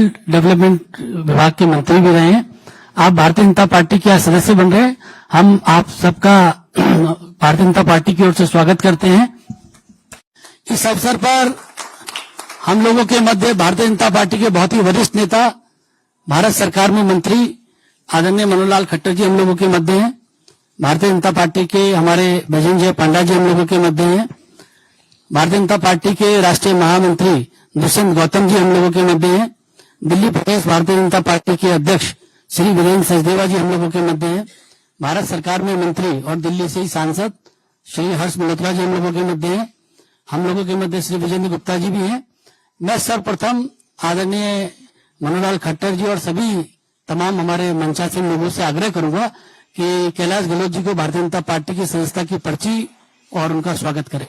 Rural development विभाग के मंत्री भी रहे हैं। आप भारतीय जनता पार्टी के सदस्य बन रहे हैं। हम आप सबका भारतीय जनता पार्टी की ओर से स्वागत करते हैं। इस अवसर पर हम लोगों के मध्य भारतीय जनता पार्टी के बहुत ही वरिष्ठ नेता, भारत सरकार में मंत्री आदरणीय मनोहर लाल खट्टर जी हम लोगों के मध्य हैं। भारतीय जनता पार्टी के हमारे बैजंजय पांडा जी हम लोगों के मध्य हैं। भारतीय जनता पार्टी के राष्ट्रीय महामंत्री दुष्यंत गौतम जी हम लोगों के मध्य हैं। दिल्ली प्रदेश भारतीय जनता पार्टी के अध्यक्ष श्री वीरेंद्र सचदेवा जी हम लोगों के मध्य हैं। भारत सरकार में मंत्री और दिल्ली से ही सांसद श्री हर्ष मल्होत्रा जी हम लोगों के मध्य हैं। हम लोगों के मध्य श्री विजेंद्र गुप्ता जी भी हैं। मैं सर्वप्रथम आदरणीय मनोहर लाल खट्टर जी और सभी तमाम हमारे मंचासीन लोगों से आग्रह करूंगा कि कैलाश गहलोत जी को भारतीय जनता पार्टी की सदस्यता की पर्ची और उनका स्वागत करें।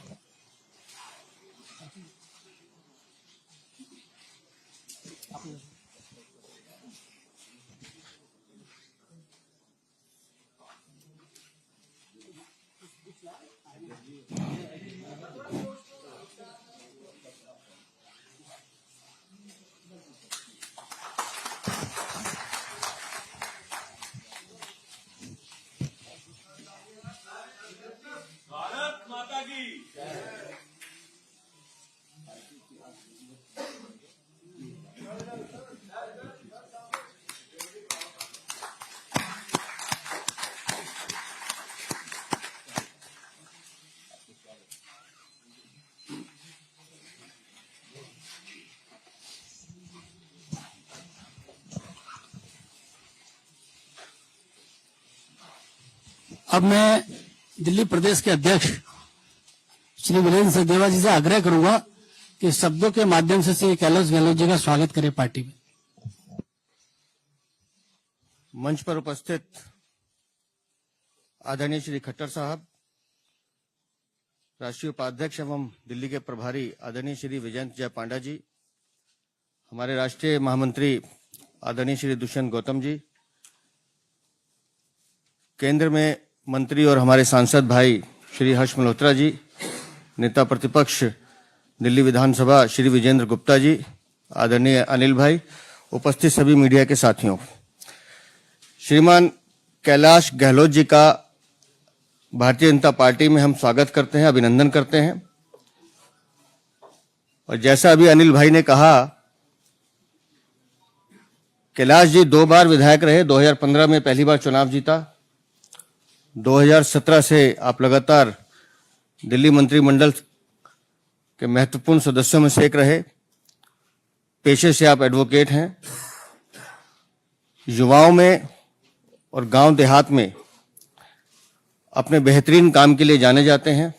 अब मैं दिल्ली प्रदेश के अध्यक्ष श्री वीरेंद्र सचदेवा जी से आग्रह करूंगा कि शब्दों के माध्यम से श्री कैलाश गहलोत जी का स्वागत करें पार्टी में। मंच पर उपस्थित आदरणीय श्री खट्टर साहब, राष्ट्रीय उपाध्यक्ष एवं दिल्ली के प्रभारी आदरणीय श्री विजेंद्र पांडा जी, हमारे राष्ट्रीय महामंत्री आदरणीय श्री दुष्यंत गौतम जी, केंद्र में मंत्री और हमारे सांसद भाई श्री हर्ष मल्होत्रा जी, नेता प्रतिपक्ष दिल्ली विधानसभा श्री विजेंद्र गुप्ता जी, आदरणीय अनिल भाई, उपस्थित सभी मीडिया के साथियों, श्रीमान कैलाश गहलोत जी का भारतीय जनता पार्टी में हम स्वागत करते हैं, अभिनंदन करते हैं। और जैसा अभी अनिल भाई ने कहा, कैलाश जी 2 बार विधायक रहे। 2015 में पहली बार चुनाव जीता। 2017 से आप लगातार दिल्ली मंत्रिमंडल के महत्वपूर्ण सदस्यों में से एक रहे। पेशे से आप एडवोकेट हैं। युवाओं में और गांव देहात में अपने बेहतरीन काम के लिए जाने जाते हैं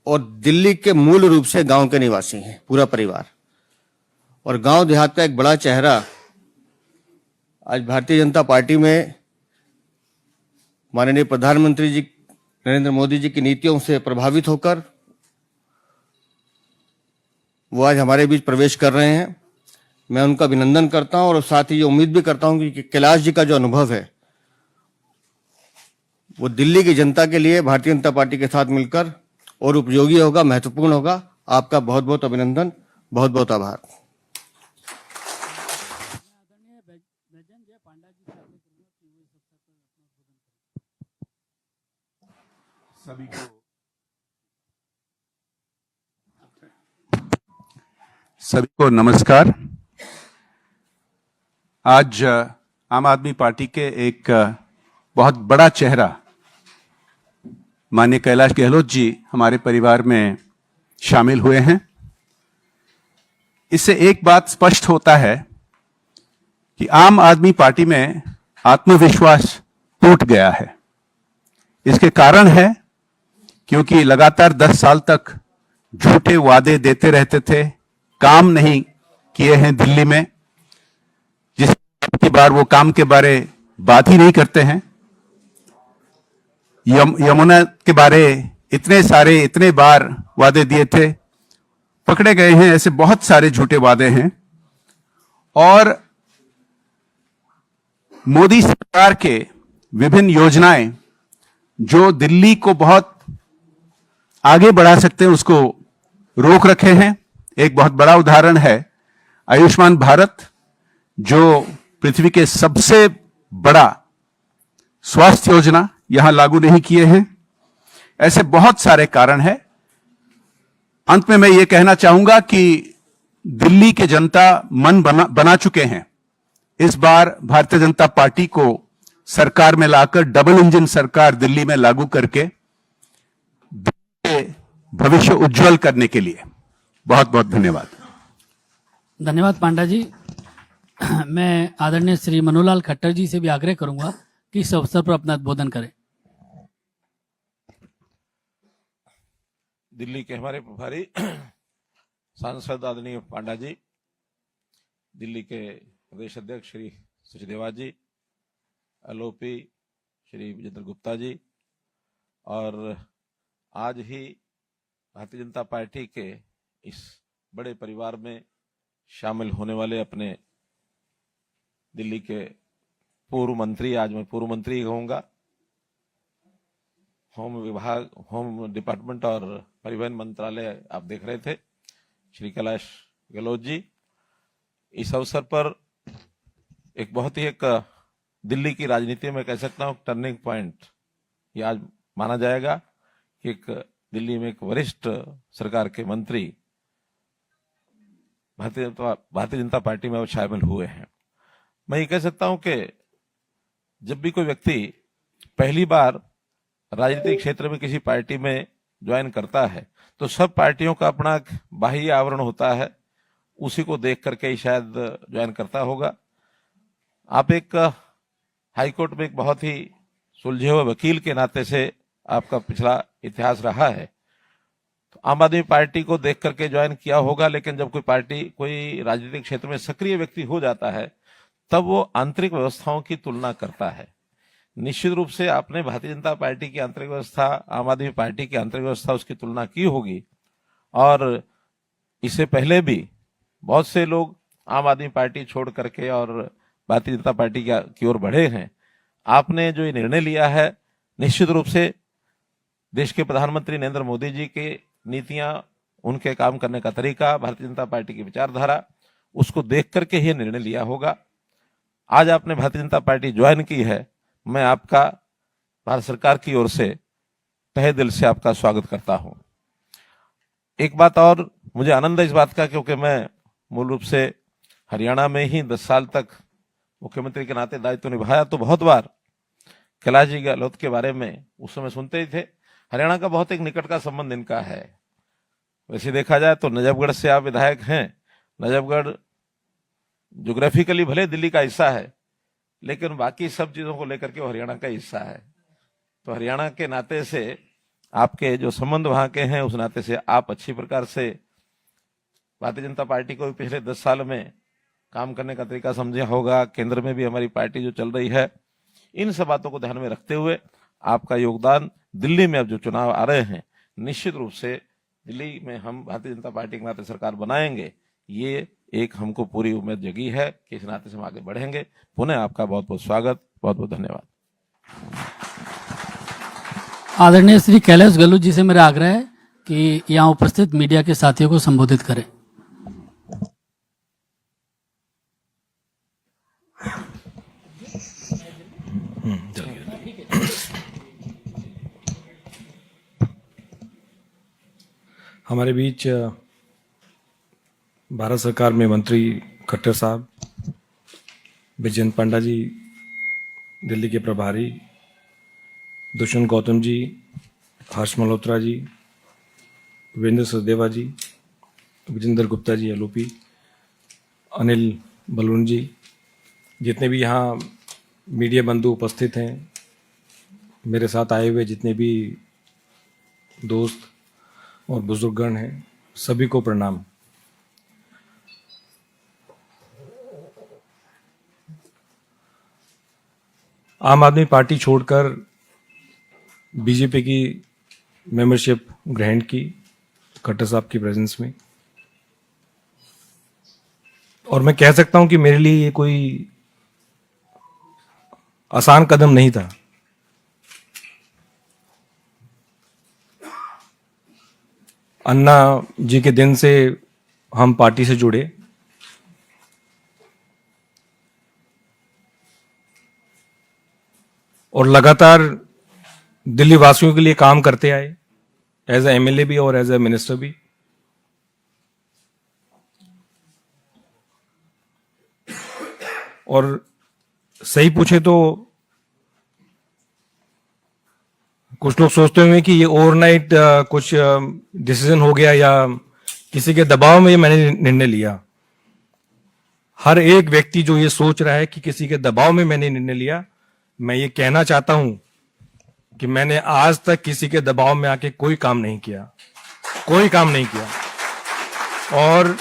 और दिल्ली के मूल रूप से गांव के निवासी हैं, पूरा परिवार। और गांव देहात का एक बड़ा चेहरा आज भारतीय जनता पार्टी में माननीय प्रधानमंत्री जी नरेंद्र मोदी जी की नीतियों से प्रभावित होकर वो आज हमारे बीच प्रवेश कर रहे हैं। मैं उनका अभिनंदन करता हूं और साथ ही ये उम्मीद भी करता हूं कि कैलाश जी का जो अनुभव है वो दिल्ली की जनता के लिए भारतीय जनता पार्टी के साथ मिलकर और उपयोगी होगा, महत्वपूर्ण होगा। आपका बहुत बहुत अभिनंदन, बहुत बहुत आभार। सभी को नमस्कार। आज आम आदमी पार्टी के एक बहुत बड़ा चेहरा माननीय कैलाश गहलोत जी हमारे परिवार में शामिल हुए हैं। इससे एक बात स्पष्ट होता है कि आम आदमी पार्टी में आत्मविश्वास टूट गया है। इसके कारण है क्योंकि लगातार 10 साल तक झूठे वादे देते रहते थे, काम नहीं किए हैं दिल्ली में, जिसकी बार वो काम के बारे बात ही नहीं करते हैं। यमुना के बारे इतने बार वादे दिए थे, पकड़े गए हैं। ऐसे बहुत सारे झूठे वादे हैं। और मोदी सरकार के विभिन्न योजनाएं जो दिल्ली को बहुत आगे बढ़ा सकते हैं, उसको रोक रखे हैं। एक बहुत बड़ा उदाहरण है आयुष्मान भारत, जो पृथ्वी के सबसे बड़ा स्वास्थ्य योजना यहां लागू नहीं किए हैं। ऐसे बहुत सारे कारण हैं। अंत में मैं ये कहना चाहूंगा कि दिल्ली के जनता मन बना चुके हैं। इस बार भारतीय जनता पार्टी को सरकार में लाकर डबल इंजन सरकार दिल्ली में लागू करके भविष्य उज्जवल करने के लिए बहुत बहुत धन्यवाद। धन्यवाद पांडा जी। मैं आदरणीय श्री मनोहरलाल खट्टर जी से भी आग्रह करूंगा कि इस अवसर पर अपना उद्बोधन करें। दिल्ली के हमारे प्रभारी सांसद आदरणीय पांडा जी, दिल्ली के प्रदेश अध्यक्ष श्री सचदेवा जी, एलओपी श्री विजेंद्र गुप्ता जी, और आज ही भारतीय जनता पार्टी के इस बड़े परिवार में शामिल होने वाले अपने दिल्ली के पूर्व मंत्री, आज मैं पूर्व मंत्री कहूंगा, होम विभाग, होम डिपार्टमेंट और परिवहन मंत्रालय आप देख रहे थे, श्री कैलाश गहलोत जी। इस अवसर पर एक बहुत ही एक दिल्ली की राजनीति में कह सकता हूं टर्निंग पॉइंट ये आज माना जाएगा कि एक दिल्ली में एक वरिष्ठ सरकार के मंत्री भारतीय जनता पार्टी में शामिल हुए हैं। मैं ये कह सकता हूं कि जब भी कोई व्यक्ति पहली बार राजनीतिक क्षेत्र में किसी पार्टी में ज्वाइन करता है तो सब पार्टियों का अपना बाह्य आवरण होता है, उसी को देख करके ही शायद ज्वाइन करता होगा। आप एक हाईकोर्ट में एक बहुत ही सुलझे हुए वकील के नाते से आपका पिछला इतिहास रहा है, तो आम आदमी पार्टी को देख करके ज्वाइन किया होगा। लेकिन जब कोई पार्टी, कोई राजनीतिक क्षेत्र में सक्रिय व्यक्ति हो जाता है तब वो आंतरिक व्यवस्थाओं की तुलना करता है। निश्चित रूप से आपने भारतीय जनता पार्टी की आंतरिक व्यवस्था, आम आदमी पार्टी की आंतरिक व्यवस्था, उसकी तुलना की होगी। और इससे पहले भी बहुत से लोग आम आदमी पार्टी छोड़ करके और भारतीय जनता पार्टी की ओर बढ़े हैं। आपने जो ये निर्णय लिया है, निश्चित रूप से देश के प्रधानमंत्री नरेंद्र मोदी जी की नीतियां, उनके काम करने का तरीका, भारतीय जनता पार्टी की विचारधारा, उसको देख करके ही निर्णय लिया होगा। आज आपने भारतीय जनता पार्टी ज्वाइन की है, मैं आपका भारत सरकार की ओर से तहे दिल से आपका स्वागत करता हूं। एक बात और मुझे आनंद है इस बात का, क्योंकि मैं मूल रूप से हरियाणा में ही 10 साल तक मुख्यमंत्री के नाते दायित्व निभाया, तो बहुत बार कैलाश जी गहलोत के बारे में उस समय सुनते ही थे। हरियाणा का बहुत एक निकट का संबंध इनका है। वैसे देखा जाए तो नजफगढ़ से आप विधायक हैं। नजफगढ़ ज्योग्राफिकली भले दिल्ली का हिस्सा है, लेकिन बाकी सब चीजों को लेकर के वो हरियाणा का हिस्सा है। तो हरियाणा के नाते से आपके जो संबंध वहां के हैं, उस नाते से आप अच्छी प्रकार से भारतीय जनता पार्टी को पिछले 10 साल में काम करने का तरीका समझा होगा। केंद्र में भी हमारी पार्टी जो चल रही है, इन सब बातों को ध्यान में रखते हुए आपका योगदान दिल्ली में अब जो चुनाव आ रहे हैं, निश्चित रूप से दिल्ली में हम भारतीय जनता पार्टी के नाते सरकार बनाएंगे, ये एक हमको पूरी उम्मीद जगी है कि इस नाते से हम आगे बढ़ेंगे। पुनः आपका बहुत बहुत स्वागत, बहुत बहुत धन्यवाद। आदरणीय श्री कैलाश गहलोत जी से मेरा आग्रह है कि यहाँ उपस्थित मीडिया के साथियों को संबोधित करें। हमारे बीच भारत सरकार में मंत्री खट्टर साहब, विजेंद्र पांडा जी दिल्ली के प्रभारी, दुष्यंत गौतम जी, हर्ष मल्होत्रा जी, वीरेंद्र सचदेवा जी, विजेंद्र गुप्ता जी एलओपी, अनिल बलून जी, जितने भी यहाँ मीडिया बंधु उपस्थित हैं, मेरे साथ आए हुए जितने भी दोस्त और बुजुर्गगण हैं, सभी को प्रणाम। आम आदमी पार्टी छोड़कर बीजेपी की मेंबरशिप ग्रहण की खट्टर साहब की प्रेजेंस में, और मैं कह सकता हूं कि मेरे लिए ये कोई आसान कदम नहीं था। अन्ना जी के दिन से हम पार्टी से जुड़े और लगातार दिल्ली वासियों के लिए काम करते आए, एज ए एमएलए भी और एज ए मिनिस्टर भी। और सही पूछे तो कुछ लोग सोचते होंगे कि ये ओवरनाइट कुछ डिसीजन हो गया या किसी के दबाव में ये मैंने निर्णय लिया। हर एक व्यक्ति जो ये सोच रहा है कि किसी के दबाव में मैंने निर्णय लिया, मैं ये कहना चाहता हूं कि मैंने आज तक किसी के दबाव में आके कोई काम नहीं किया, कोई काम नहीं किया। और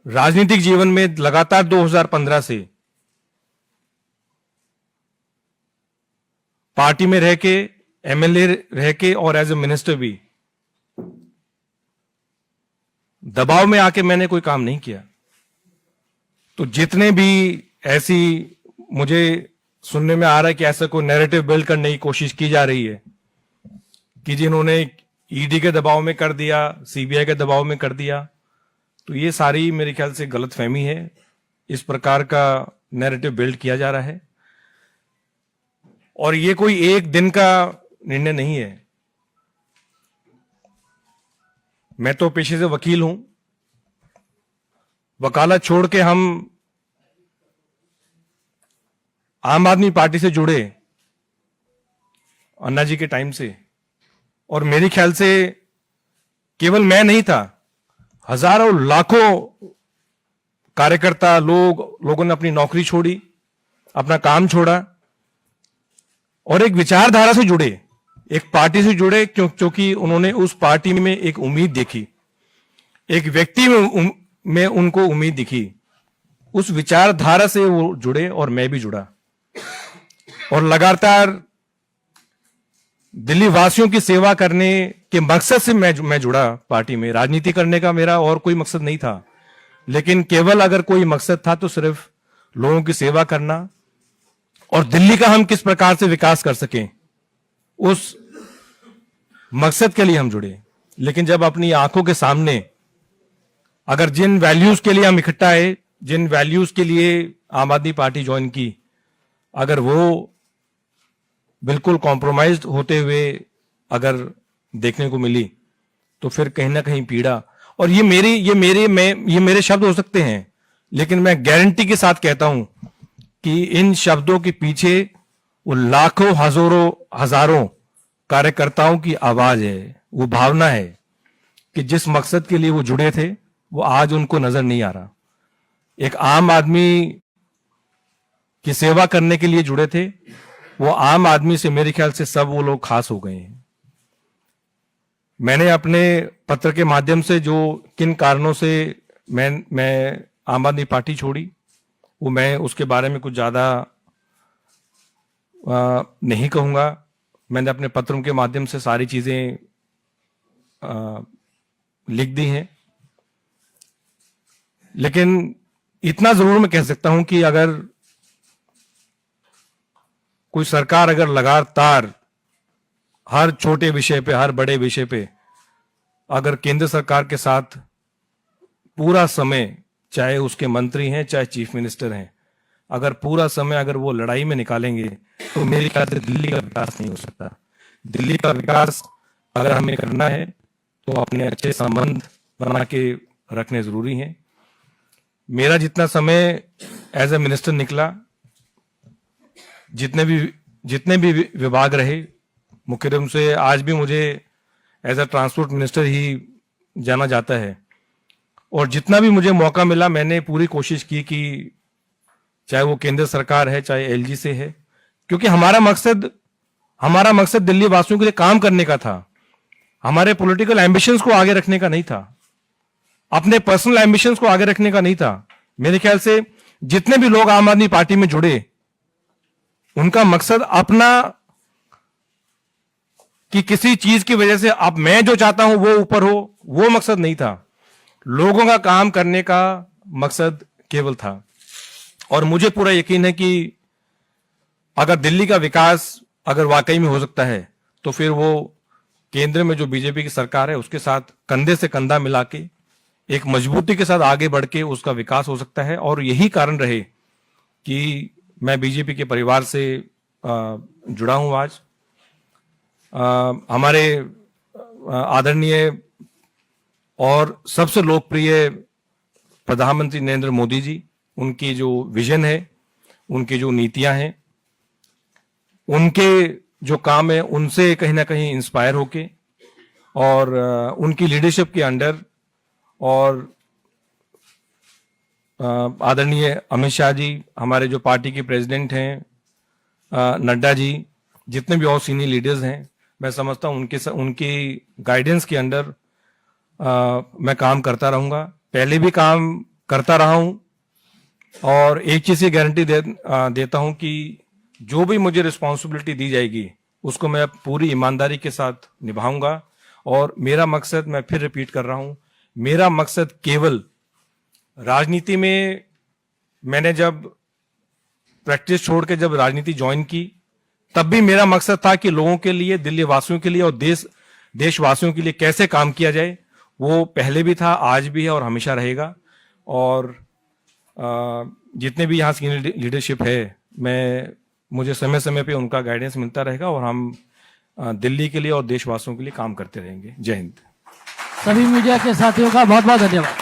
राजनीतिक जीवन में लगातार 2015 से पार्टी में रह के, एमएलए रह के और एज ए मिनिस्टर भी दबाव में आके मैंने कोई काम नहीं किया। तो जितने भी ऐसी मुझे सुनने में आ रहा है कि ऐसा कोई नैरेटिव बिल्ड करने की कोशिश की जा रही है कि जिन्होंने ईडी के दबाव में कर दिया, सीबीआई के दबाव में कर दिया, तो ये सारी मेरे ख्याल से गलतफहमी है। इस प्रकार का नैरेटिव बिल्ड किया जा रहा है और ये कोई एक दिन का निर्णय नहीं है। मैं तो पेशे से वकील हूं, वकालत छोड़ के हम आम आदमी पार्टी से जुड़े अन्ना जी के टाइम से, और मेरे ख्याल से केवल मैं नहीं था, हजारों लाखों कार्यकर्ता लोगों ने अपनी नौकरी छोड़ी, अपना काम छोड़ा और एक विचारधारा से जुड़े, एक पार्टी से जुड़े, क्योंकि उन्होंने उस पार्टी में एक उम्मीद देखी, एक व्यक्ति में उनको उम्मीद दिखी। उस विचारधारा से वो जुड़े और मैं भी जुड़ा और लगातार दिल्ली वासियों की सेवा करने के मकसद से मैं जुड़ा पार्टी में। राजनीति करने का मेरा और कोई मकसद नहीं था, लेकिन केवल अगर कोई मकसद था तो सिर्फ लोगों की सेवा करना और दिल्ली का हम किस प्रकार से विकास कर सकें, उस मकसद के लिए हम जुड़े। लेकिन जब अपनी आंखों के सामने अगर जिन वैल्यूज के लिए हम इकट्ठा आए, जिन वैल्यूज के लिए आम आदमी पार्टी ज्वाइन की, अगर वो बिल्कुल कॉम्प्रोमाइज्ड होते हुए अगर देखने को मिली, तो फिर कहीं ना कहीं पीड़ा। और ये मेरे शब्द हो सकते हैं, लेकिन मैं गारंटी के साथ कहता हूं कि इन शब्दों के पीछे वो लाखों हजारों कार्यकर्ताओं की आवाज है, वो भावना है कि जिस मकसद के लिए वो जुड़े थे वो आज उनको नजर नहीं आ रहा। एक आम आदमी की सेवा करने के लिए जुड़े थे, वो आम आदमी से मेरे ख्याल से सब वो लोग खास हो गए हैं। मैंने अपने पत्र के माध्यम से जो किन कारणों से मैं आम आदमी पार्टी छोड़ी, वो मैं उसके बारे में कुछ ज्यादा नहीं कहूंगा। मैंने अपने पत्रों के माध्यम से सारी चीजें लिख दी हैं, लेकिन इतना जरूर मैं कह सकता हूं कि अगर कोई सरकार अगर लगातार हर छोटे विषय पे, हर बड़े विषय पे अगर केंद्र सरकार के साथ पूरा समय, चाहे उसके मंत्री हैं चाहे चीफ मिनिस्टर हैं, अगर पूरा समय अगर वो लड़ाई में निकालेंगे, तो मेरे ख्याल से दिल्ली का विकास नहीं हो सकता। दिल्ली का विकास अगर हमें करना है तो अपने अच्छे संबंध बना के रखने जरूरी हैं। मेरा जितना समय एज ए मिनिस्टर निकला, जितने भी विभाग रहे, मुख्य रूप से आज भी मुझे एज ए ट्रांसपोर्ट मिनिस्टर ही जाना जाता है, और जितना भी मुझे मौका मिला मैंने पूरी कोशिश की कि चाहे वो केंद्र सरकार है चाहे एलजी से है, क्योंकि हमारा मकसद दिल्ली वासियों के लिए काम करने का था। हमारे पॉलिटिकल एम्बिशंस को आगे रखने का नहीं था, अपने पर्सनल एम्बिशंस को आगे रखने का नहीं था। मेरे ख्याल से जितने भी लोग आम आदमी पार्टी में जुड़े, उनका मकसद अपना कि किसी चीज की वजह से अब मैं जो चाहता हूं वो ऊपर हो, वो मकसद नहीं था। लोगों का काम करने का मकसद केवल था। और मुझे पूरा यकीन है कि अगर दिल्ली का विकास अगर वाकई में हो सकता है, तो फिर वो केंद्र में जो बीजेपी की सरकार है उसके साथ कंधे से कंधा मिला के एक मजबूती के साथ आगे बढ़ के उसका विकास हो सकता है। और यही कारण रहे कि मैं बीजेपी के परिवार से जुड़ा हूं आज। हमारे आदरणीय और सबसे लोकप्रिय प्रधानमंत्री नरेंद्र मोदी जी, उनकी जो विजन है, उनकी जो नीतियां हैं, उनके जो काम है, उनसे कहीं ना कहीं इंस्पायर होके और उनकी लीडरशिप के अंडर और आदरणीय अमित शाह जी, हमारे जो पार्टी के प्रेसिडेंट हैं, नड्डा जी, जितने भी और सीनियर लीडर्स हैं, मैं समझता हूं उनकी गाइडेंस के अंडर मैं काम करता रहूंगा। पहले भी काम करता रहा हूं और एक चीज की गारंटी देता हूं कि जो भी मुझे रिस्पॉन्सिबिलिटी दी जाएगी उसको मैं पूरी ईमानदारी के साथ निभाऊंगा। और मेरा मकसद, मैं फिर रिपीट कर रहा हूं, मेरा मकसद केवल राजनीति में, मैंने जब प्रैक्टिस छोड़ के जब राजनीति ज्वाइन की तब भी मेरा मकसद था कि लोगों के लिए, दिल्ली वासियों के लिए और देशवासियों के लिए कैसे काम किया जाए। वो पहले भी था, आज भी है और हमेशा रहेगा। और जितने भी यहाँ सीनियर लीडरशिप है, मुझे समय समय पे उनका गाइडेंस मिलता रहेगा और हम दिल्ली के लिए और देशवासियों के लिए काम करते रहेंगे। जय हिंद। सभी मीडिया के साथियों का बहुत बहुत धन्यवाद।